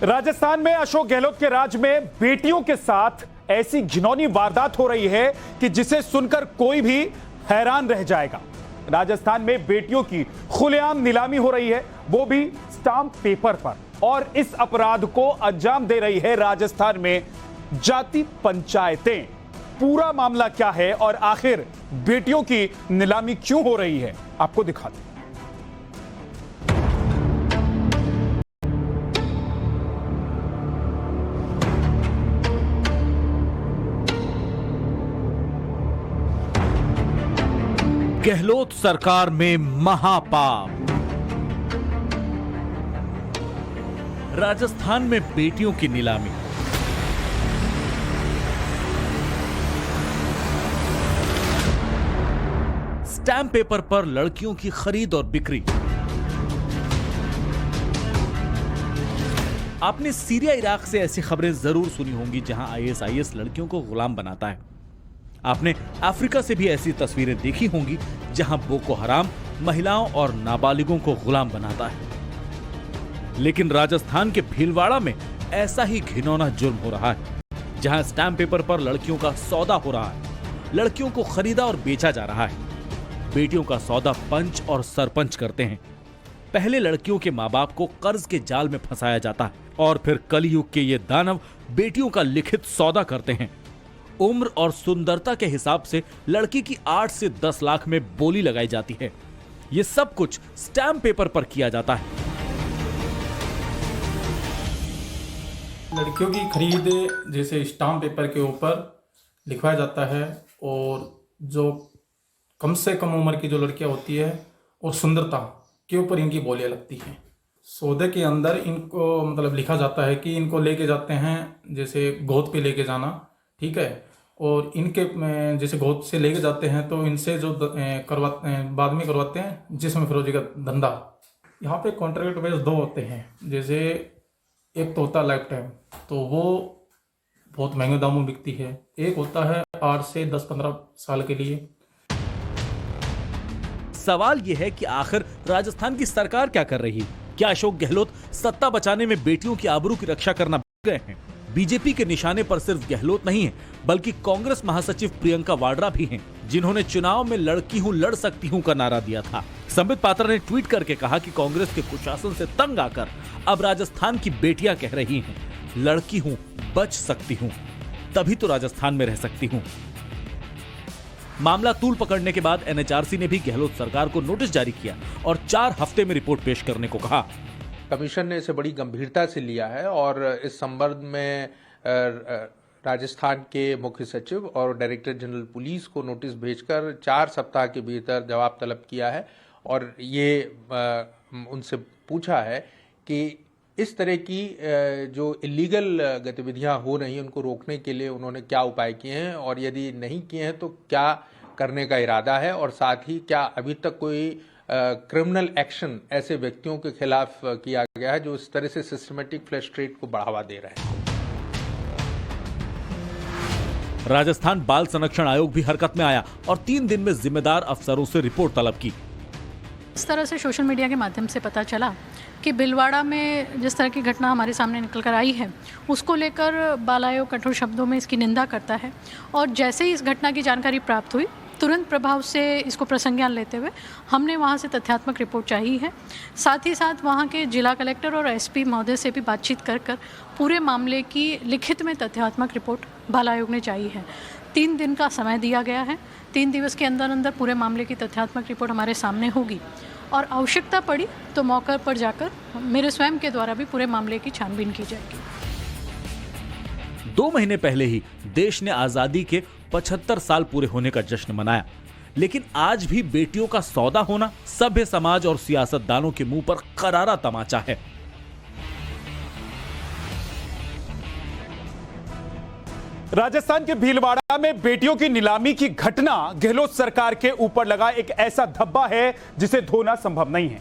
राजस्थान में अशोक गहलोत के राज में बेटियों के साथ ऐसी घिनौनी वारदात हो रही है कि जिसे सुनकर कोई भी हैरान रह जाएगा। राजस्थान में बेटियों की खुलेआम नीलामी हो रही है, वो भी स्टाम्प पेपर पर, और इस अपराध को अंजाम दे रही है राजस्थान में जाति पंचायतें। पूरा मामला क्या है और आखिर बेटियों की नीलामी क्यों हो रही है, आपको दिखाते हैं। गहलोत सरकार में महापाप। राजस्थान में बेटियों की नीलामी। स्टैम्प पेपर पर लड़कियों की खरीद और बिक्री। आपने सीरिया इराक से ऐसी खबरें जरूर सुनी होंगी जहां आईएसआईएस लड़कियों को गुलाम बनाता है। आपने अफ्रीका से भी ऐसी तस्वीरें देखी होंगी जहां बोको हराम महिलाओं और नाबालिगों को गुलाम बनाता है। लेकिन राजस्थान के भीलवाड़ा में ऐसा ही घिनौना जुर्म हो रहा है, जहां स्टैम्प पेपर पर लड़कियों का सौदा हो रहा है। लड़कियों को खरीदा और बेचा जा रहा है। बेटियों का सौदा पंच और सरपंच करते हैं। पहले लड़कियों के माँ बाप को कर्ज के जाल में फंसाया जाता है और फिर कलयुग के ये दानव बेटियों का लिखित सौदा करते हैं। उम्र और सुंदरता के हिसाब से लड़की की 8 से 10 लाख में बोली लगाई जाती है। ये सब कुछ स्टैम्प पेपर पर किया जाता है। लड़कियों की खरीद जैसे स्टाम्प पेपर के ऊपर लिखवाया जाता है, और जो कम से कम उम्र की जो लड़कियां होती है और सुंदरता के ऊपर इनकी बोलियां लगती हैं। सौदे के अंदर इनको मतलब लिखा जाता है कि इनको लेके जाते हैं, जैसे गोद पे लेके जाना, ठीक है, और इनके जैसे गोद से लेके जाते हैं तो इनसे जो बाद में करवाते हैं जिसमें फिरोजी का धंधा। यहाँ पे कॉन्ट्रैक्ट बेस 2 होते हैं। जैसे एक तो होता है लाइफ टाइम, तो वो बहुत महंगे दामों में बिकती है। एक होता है 8 से 10-15 साल के लिए। सवाल यह है कि आखिर राजस्थान की सरकार क्या कर रही है? क्या अशोक गहलोत सत्ता बचाने में बेटियों की आबरू की रक्षा करना भूल गए हैं? बीजेपी के निशाने पर सिर्फ गहलोत नहीं है, बल्कि कांग्रेस महासचिव प्रियंका वाड्रा भी हैं, जिन्होंने चुनाव में लड़की हूं लड़ सकती हूं का नारा दिया था। संबित पात्रा ने ट्वीट करके कहा कि कांग्रेस के कुशासन से तंग आकर अब राजस्थान की बेटियां कह रही हैं, लड़की हूं, बच सकती हूं, तभी तो राजस्थान में रह सकती हूं। मामला तूल पकड़ने के बाद एनएचआरसी ने भी गहलोत सरकार को नोटिस जारी किया और 4 हफ्ते में रिपोर्ट पेश करने को कहा। कमीशन ने इसे बड़ी गंभीरता से लिया है और इस संबंध में राजस्थान के मुख्य सचिव और डायरेक्टर जनरल पुलिस को नोटिस भेजकर 4 सप्ताह के भीतर जवाब तलब किया है, और ये उनसे पूछा है कि इस तरह की जो इलीगल गतिविधियां हो रही हैं उनको रोकने के लिए उन्होंने क्या उपाय किए हैं, और यदि नहीं किए हैं तो क्या करने का इरादा है, और साथ ही क्या अभी तक कोई क्रिमिनल एक्शन ऐसे व्यक्तियों के खिलाफ किया गया है जो इस तरह से सिस्टमेटिक फ्लैश ट्रेड को बढ़ावा दे रहे हैं। राजस्थान बाल संरक्षण आयोग भी हरकत में आया और 3 दिन में जिम्मेदार अफसरों से रिपोर्ट तलब की। इस तरह से सोशल मीडिया के माध्यम से पता चला कि भीलवाड़ा में जिस तरह की घटना हमारे सामने निकल कर आई है, उसको लेकर बाल आयोग कठोर शब्दों में इसकी निंदा करता है। और जैसे ही इस घटना की जानकारी प्राप्त हुई, तुरंत प्रभाव से इसको प्रसंज्ञान लेते हुए हमने वहाँ से तथ्यात्मक रिपोर्ट चाहिए है। साथ ही साथ वहाँ के जिला कलेक्टर और एसपी महोदय से भी बातचीत कर पूरे मामले की लिखित में तथ्यात्मक रिपोर्ट बाल आयोग ने चाहिए है। 3 दिन का समय दिया गया है। 3 दिवस के अंदर अंदर पूरे मामले की तथ्यात्मक रिपोर्ट हमारे सामने होगी, और आवश्यकता पड़ी तो मौके पर जाकर मेरे स्वयं के द्वारा भी पूरे मामले की छानबीन की जाएगी। 2 महीने पहले ही देश ने आजादी के 75 साल पूरे होने का जश्न मनाया, लेकिन आज भी बेटियों का सौदा होना सभ्य समाज और सियासतदानों के मुंह पर करारा तमाचा है। राजस्थान के भीलवाड़ा में बेटियों की नीलामी की घटना गहलोत सरकार के ऊपर लगा एक ऐसा धब्बा है जिसे धोना संभव नहीं है।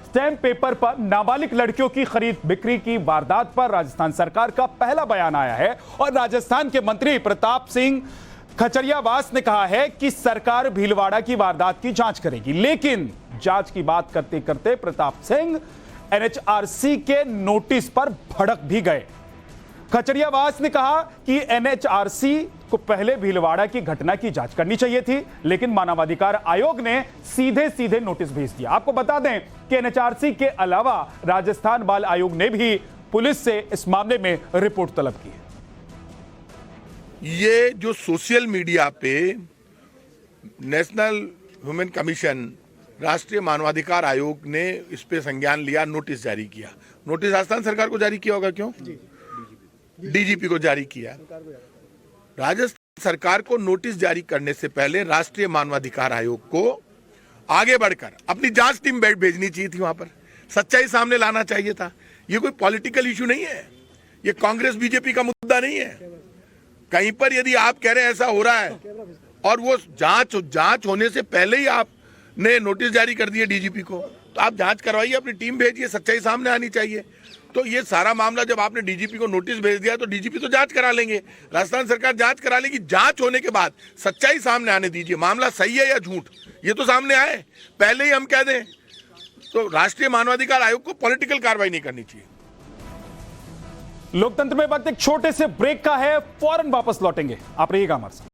स्टैम्प पेपर पर नाबालिग लड़कियों की खरीद बिक्री की वारदात पर राजस्थान सरकार का पहला बयान आया है, और राजस्थान के मंत्री प्रताप सिंह खचरियावास ने कहा है कि सरकार भीलवाड़ा की वारदात की जांच करेगी। लेकिन जांच की बात करते करते प्रताप सिंह एनएचआरसी के नोटिस पर भड़क भी गए। खचरियावास ने कहा कि एनएचआरसी को पहले भीलवाड़ा की घटना की जांच करनी चाहिए थी, लेकिन मानवाधिकार आयोग ने सीधे सीधे नोटिस भेज दिया। आपको बता दें कि एनएचआरसी के अलावा राजस्थान बाल आयोग ने भी पुलिस से इस मामले में रिपोर्ट तलब की है। ये जो सोशल मीडिया पे नेशनल ह्यूमन कमीशन, राष्ट्रीय मानवाधिकार आयोग ने इस पे संज्ञान लिया, नोटिस जारी किया। नोटिस राजस्थान सरकार को जारी किया होगा, क्यों? डीजीपी को जारी किया। राजस्थान सरकार को नोटिस जारी करने से पहले राष्ट्रीय मानवाधिकार आयोग को आगे बढ़कर अपनी जांच टीम भेजनी चाहिए थी, वहां पर सच्चाई सामने लाना चाहिए था। ये कोई पॉलिटिकल इशू नहीं है, ये कांग्रेस बीजेपी का मुद्दा नहीं है। कहीं पर यदि आप कह रहे हैं ऐसा हो रहा है और वो जांच होने से पहले ही आपने नोटिस जारी कर दिए डीजीपी को, तो आप जांच करवाइए, अपनी टीम भेजिए, सच्चाई सामने आनी चाहिए। तो ये सारा मामला जब आपने डीजीपी को नोटिस भेज दिया तो डीजीपी तो जांच करा लेंगे, राजस्थान सरकार जांच करा लेगी। जांच होने के बाद सच्चाई सामने आने दीजिए, मामला सही है या झूठ ये तो सामने आए, पहले ही हम कह दें तो राष्ट्रीय मानवाधिकार आयोग को पॉलिटिकल कार्रवाई नहीं करनी चाहिए। लोकतंत्र में वक्त एक छोटे से ब्रेक का है, फौरन वापस लौटेंगे, आप रहिएगा हमारे साथ।